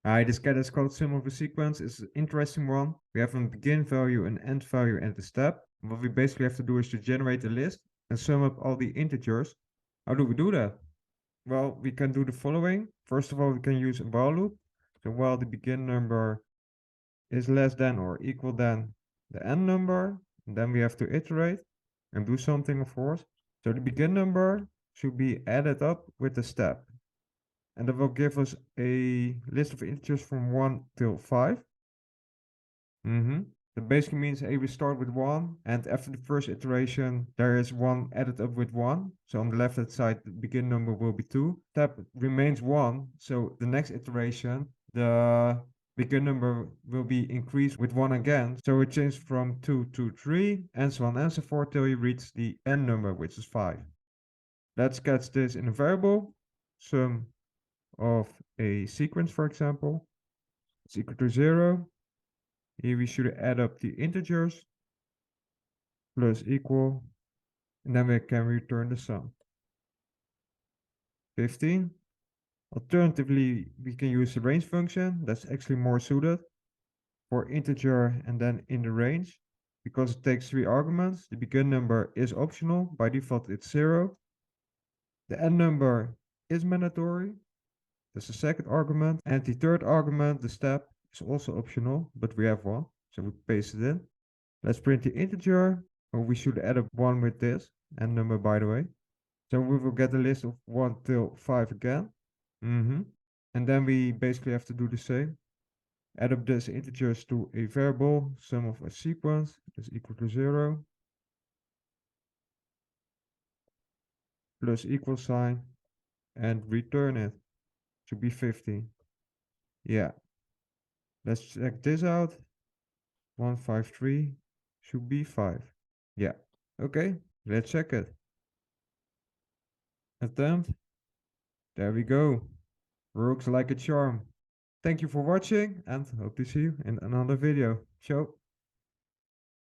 Alright, this guy that's called sum of a sequence is an interesting one. We have a begin value, an end value, and a step. What we basically have to do is to generate a list and sum up all the integers. How do we do that? Well, we can do the following. First of all, we can use a while loop. So while the begin number is less than or equal than the end number, and then we have to iterate and do something, of course. So the begin number should be added up with the step. And that will give us a list of integers from 1 till 5. That basically means we start with 1, and after the first iteration, there is 1 added up with 1. So on the left-hand side, the begin number will be 2. Step remains 1, so the next iteration, the begin number will be increased with 1 again. So it changes from 2 to 3, and so on and so forth till you reach the end number, which is 5. Let's sketch this in a variable. Sum of a sequence, for example, is equal to 0. Here we should add up the integers, plus equal, and then we can return the sum. 15. Alternatively, we can use the range function. That's actually more suited for integer and then in the range. Because it takes 3 arguments, the begin number is optional. By default, it's 0. The end number is mandatory. That's the second argument. And the third argument, the step, is also optional, but we have one. So we paste it in. Let's print the integer. Or we should add up 1 with this. End number, by the way. So we will get a list of 1 till 5 again. And then we basically have to do the same. Add up these integers to a variable, sum of a sequence is equal to 0. Plus equal sign. And return it to be 15. Yeah. Let's check this out. 153 should be 5. Yeah. Okay, let's check it. Attempt. There we go. Works like a charm. Thank you for watching and hope to see you in another video. Ciao.